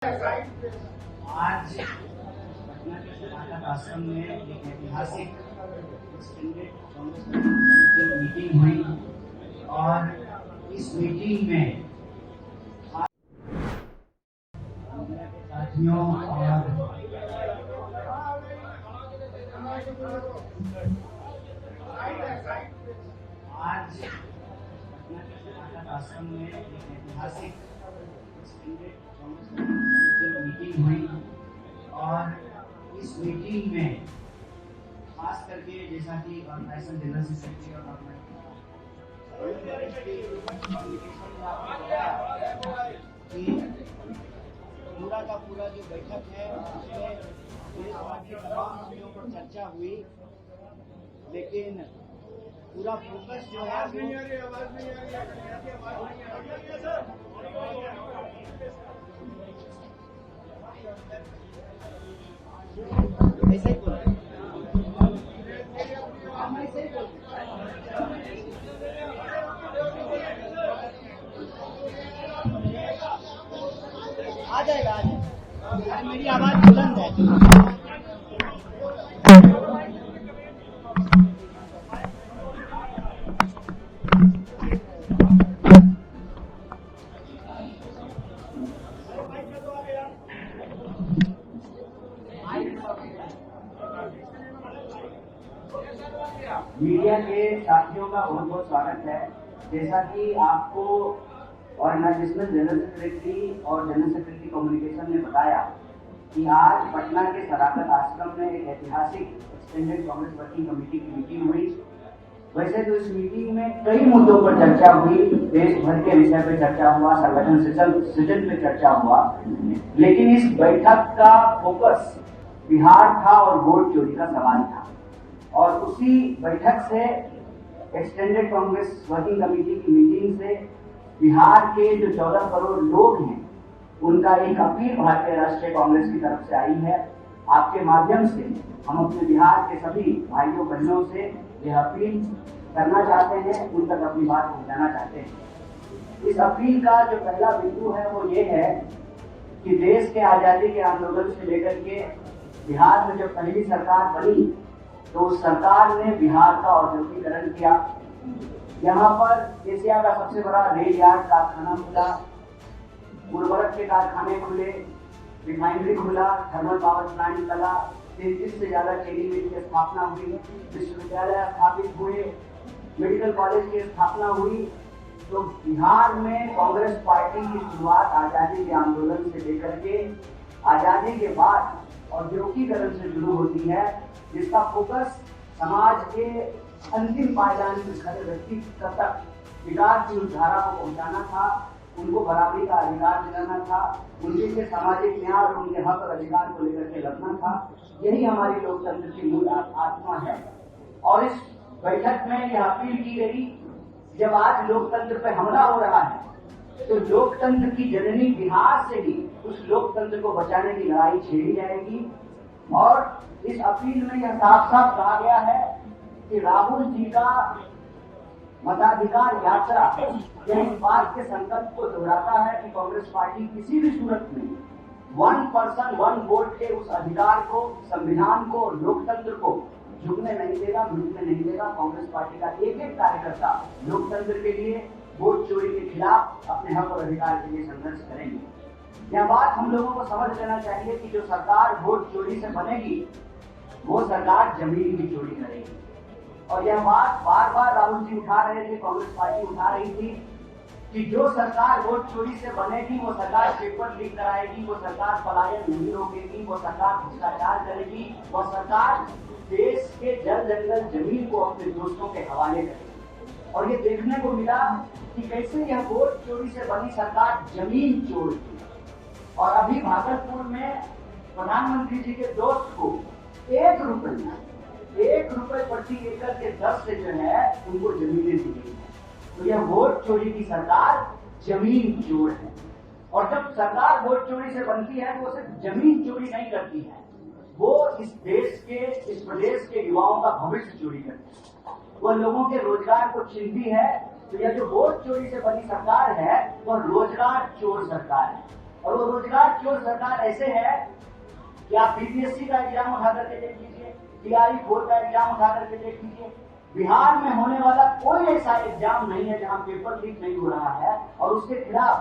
आज पटना के शराकत आश्रम में एक ऐतिहासिक एक्सटेंडेड कांग्रेस की मीटिंग हुई और इस मीटिंग में साथियों और आज पटना के शराकत आश्रम में एक ऐतिहासिक एक्सटेंडेड कांग्रेस की मीटिंग हुई और इस मीटिंग में खास करके जैसा कि ऑर्गेनाइजेशन जनरल सेक्रेटरी और कि पूरा का पूरा जो बैठक है उसमें देश भर के तमाम मुद्दों पर चर्चा हुई, लेकिन पूरा फोकस जो है ऐसे ही बोल आ जाएगा मेरी आवाज बुलंद है। मीडिया के साथियों का बहुत बहुत स्वागत है। जैसा कि आपको ऑर्गेनाइजेशनल जनरल सेक्रेटरी और जनरल सेक्रेटरी कम्युनिकेशन ने बताया कि आज पटना के शराकत आश्रम में एक ऐतिहासिक एक्सटेंडेड कांग्रेस वर्किंग कमेटी की मीटिंग हुई। वैसे तो इस मीटिंग में कई मुद्दों पर चर्चा हुई, देश भर के विषय पर चर्चा हुआ, संगठन सृजन पे चर्चा हुआ, लेकिन इस बैठक का फोकस बिहार था और वोट चोरी का सवाल था। और उसी बैठक से एक्सटेंडेड कांग्रेस वर्किंग कमेटी की मीटिंग से बिहार के जो 14 करोड़ लोग हैं उनका एक अपील भारतीय राष्ट्रीय कांग्रेस की तरफ से आई है। आपके माध्यम से हम अपने बिहार के सभी भाइयों बहनों से यह अपील करना चाहते हैं, उन तक अपनी बात पहुंचाना चाहते हैं। इस अपील का जो पहला बिंदु है वो ये है कि देश के आजादी के आंदोलन से लेकर के बिहार में जब पहली सरकार बनी तो उस सरकार ने बिहार का औद्योगिकरण किया। यहाँ पर एशिया का सबसे बड़ा रेल यार्ड कारखाना खुला, उर्वरक के कारखाने खुले, रिफाइनरी खुला, थर्मल पावर प्लांट लगा, 33 से ज्यादा चीनी मिल की स्थापना हुई, विश्वविद्यालय स्थापित हुए, मेडिकल कॉलेज की स्थापना हुई। तो बिहार में कांग्रेस पार्टी की शुरुआत आजादी के आंदोलन से लेकर के आजादी के बाद औद्योगिकरण से शुरू होती है, जिसका फोकस समाज के अंतिम पायदान में खड़े व्यक्ति तक विकास की उस धारा को पहुंचाना था, उनको बराबरी का अधिकार दिलाना था, उनके लिए सामाजिक न्याय और उनके हक और अधिकार को लेकर के लड़ना था। यही हमारी लोकतंत्र की मूल आत्मा है। और इस बैठक में यह अपील की गई, जब आज लोकतंत्र पे हमला हो रहा है तो लोकतंत्र की जननी बिहार से ही उस लोकतंत्र को बचाने की लड़ाई छेड़ी जाएगी। और इस अपील में यह साफ साफ कहा गया है कि राहुल जी का मताधिकार यात्रा यह इस बात के संकल्प को दोहराता है कि कांग्रेस पार्टी किसी भी सूरत में 1 पर्सन 1 वोट के उस अधिकार को, संविधान को, लोकतंत्र को झुकने नहीं देगा, मिटने नहीं देगा। कांग्रेस पार्टी का एक एक कार्यकर्ता लोकतंत्र के लिए, वोट चोरी के खिलाफ अपने हक और अधिकार के लिए संघर्ष करेंगे। यह बात हम लोगों को समझ लेना चाहिए कि जो सरकार वोट चोरी से बनेगी वो सरकार जमीन की चोरी करेगी। और यह बात बार बार राहुल जी उठा रहे थे, कांग्रेस पार्टी उठा रही थी कि जो सरकार वोट चोरी से बनेगी वो सरकार पेपर लीक कराएगी, वो सरकार पलायन नहीं रोकेगी, वो सरकार भ्रष्टाचार करेगी, वो सरकार देश के जल जंगल जमीन को अपने दोस्तों के हवाले करेगी। और ये देखने को मिला कि कैसे यह वोट चोरी से बनी सरकार जमीन चोर थी। और अभी भागलपुर में प्रधानमंत्री जी के दोस्त को 1 रुपए प्रति एकड़ के दर से जो है उनको जमीनें दी गई है। तो यह वोट चोरी की सरकार जमीन चोर है। और जब सरकार वोट चोरी से बनती है तो वो सिर्फ जमीन चोरी नहीं करती है, वो इस देश के, इस प्रदेश के युवाओं का भविष्य चोरी करती है, वो लोगों के रोजगार को छीनती है। तो यह जो वोट चोरी से बनी सरकार है वो रोजगार चोर सरकार है। और वो रोजगार चोर सरकार ऐसे है कि आप बीपीएससी का एग्जाम उठा करके देख लीजिए, टीआरई 4 का एग्जाम उठा करके देख लीजिए, बिहार में होने वाला कोई ऐसा एग्जाम नहीं है जहां पेपर लीक नहीं हो रहा है। और उसके खिलाफ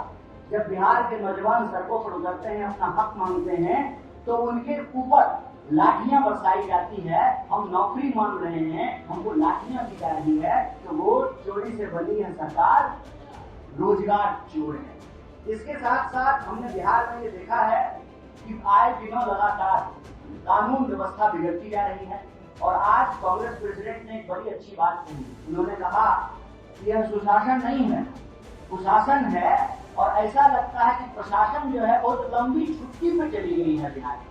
जब बिहार के नौजवान सड़कों पर उतरते हैं, अपना हक मांगते हैं, तो उनके ऊपर लाठियां बरसाई जाती है। हम नौकरी मांग रहे हैं, हमको लाठियां दी जा रही है। तो वोट चोरी से बनी है सरकार, रोजगार चोर है। इसके साथ साथ हमने बिहार में ये देखा है कि आए दिनों लगातार कानून व्यवस्था बिगड़ती जा रही है। और आज कांग्रेस प्रेसिडेंट ने एक बड़ी अच्छी बात कही। उन्होंने कहा कि यह सुशासन नहीं है, कुशासन है। और ऐसा लगता है कि प्रशासन जो है बहुत लंबी छुट्टी पे चली गई है बिहार की।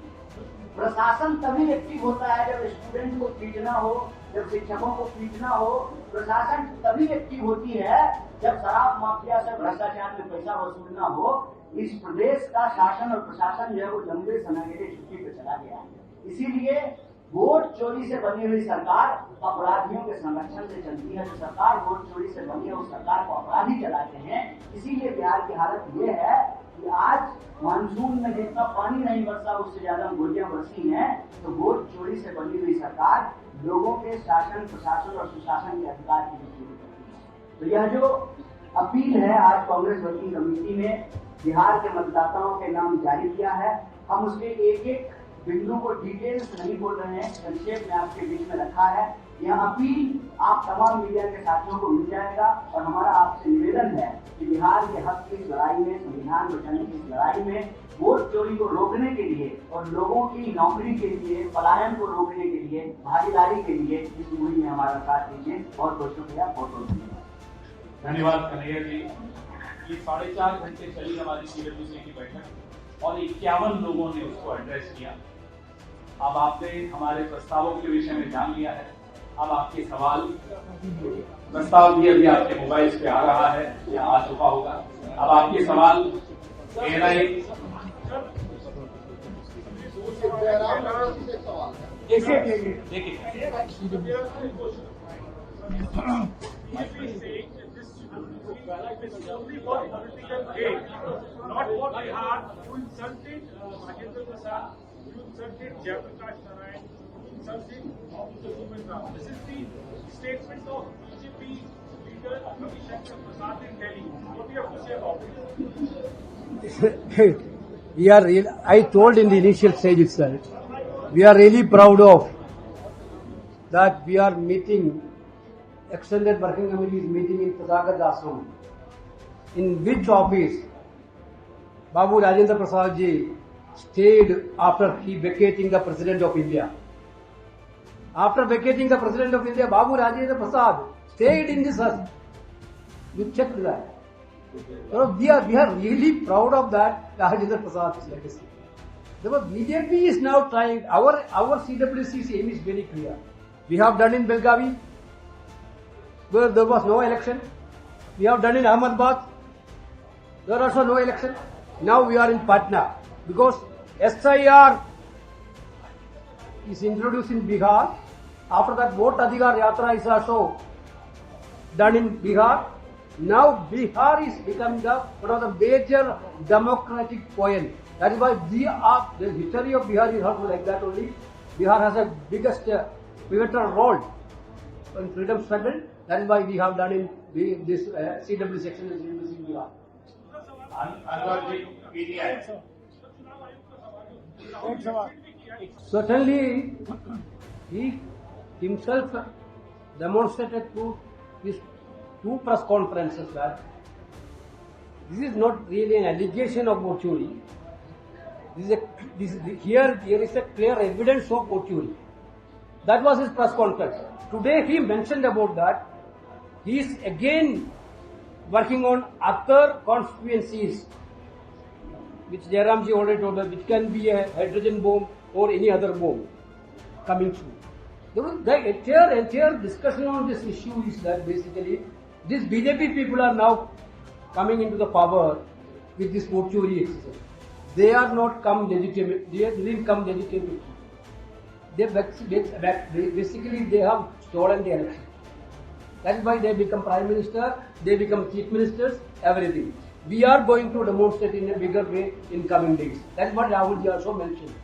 प्रशासन तभी एक्टिव होता है जब स्टूडेंट को पीटना हो, जब शिक्षकों को पीटना हो। प्रशासन तभी एक्टिव होती है जब शराब माफिया से भ्रष्टाचार में पैसा वसूलना हो। इस प्रदेश का शासन और प्रशासन जो है वो लंबे समय के लिए छुट्टी पे चला गया है। इसीलिए वोट चोरी से बनी हुई सरकार अपराधियों के संरक्षण से चलती है। जो सरकार वोट चोरी से बनी है उस सरकार को अपराधी चलाते हैं। इसीलिए बिहार की हालत ये है कि आज मानसून में जितना पानी नहीं बरसा उससे ज्यादा गोलियां बरसी हैं। तो वोट चोरी से बनी हुई सरकार लोगों के शासन, प्रशासन और सुशासन के अधिकार की चोरी करती है। तो यह जो अपील है आज कांग्रेस वर्किंग कमेटी ने बिहार के मतदाताओं के नाम जारी किया है। हम उसके एक एक बिंदु को डिटेल्स नहीं बोल रहे हैं, संक्षेप में आपके बीच में रखा है। यह अपील आप तमाम मीडिया के साथियों को मिल जाएगा। और हमारा आपसे निवेदन है कि बिहार के हक की इस लड़ाई में, संविधान बचाने की इस लड़ाई में वोट चोरी को रोकने के लिए और लोगों की नौकरी के लिए, पलायन को रोकने के लिए, भागीदारी के लिए इस मुहिम में हमारा साथ दीजिए। बहुत बहुत शुक्रिया, बहुत बहुत धन्यवाद। धन्यवाद कन्हैया जी। ये 4.5 घंटे चली हमारी सीडब्ल्यूसी की बैठक और 51 लोगों ने उसको एड्रेस किया। अब आपने हमारे प्रस्तावों के विषय में जान लिया है। अब आपके सवाल, प्रस्ताव भी अभी आपके मोबाइल पे आ रहा है या आ चुका होगा। अब आपके सवाल only for political gain, not for Bihar. You insulted Mahendra Prasad, you insulted Jayaprakash Narayan, you insulted Dr. Sumitra. This is the statement of BJP leader Ravi Shankar Prasad in Delhi. What do you have to say about it? We are real, I told in the initial stage itself, we are really proud of that we are meeting, extended working committee is meeting in Tathagat Ashram, in which office Babu Rajendra Prasad ji stayed after he vacating the President of India. After vacating the President of India, Babu Rajendra Prasad stayed in this house. You check that. So we are really proud of that Rajendra Prasad's legacy. The BJP is now trying, our CWC's aim is very clear. We have done in Belgavi, where there was no election. We have done in Ahmedabad, there also no election. Now we are in Patna, because SIR is introduced in Bihar. After that, Vote Adhikar Yatra is also done in Bihar. Now Bihar is becoming one of the major democratic point. That is why the history of Bihar is also like that only. Bihar has a biggest pivotal role in freedom struggle. That is why we have done in this CW section in Bihar. Certainly, he himself demonstrated through his 2 press conferences that this is not really an allegation of mortuary. Here is a clear evidence of mortuary. That was his press conference. Today he mentioned about that. He is again working on other constituencies, which Jairamji already told us, which can be a hydrogen bomb or any other bomb coming through. The entire discussion on this issue is that basically these BJP people are now coming into the power with this mortuary exercise. They are not come legitimate. They didn't come legitimately. Basically they have stolen the election. That is why they become prime minister, they become chief ministers, everything. we are going to demonstrate in a bigger way in coming days. That's what Rahul ji also mentioned.